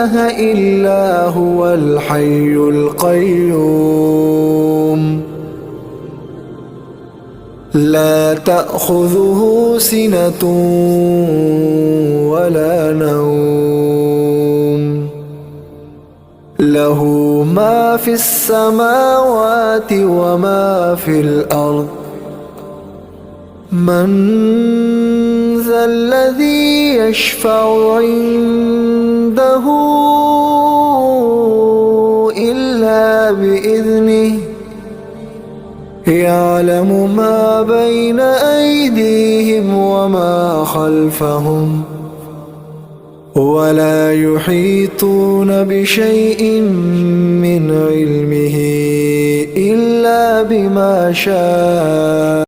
إله إلا هو الحي القيوم لا تأخذه سنة ولا نوم له ما في السماوات وما في الأرض من ذا الذي يشفع عنده إلا بإذنه يعلم ما بين أيديهم وما خلفهم ولا يحيطون بشيء من علمه إلا بما شاء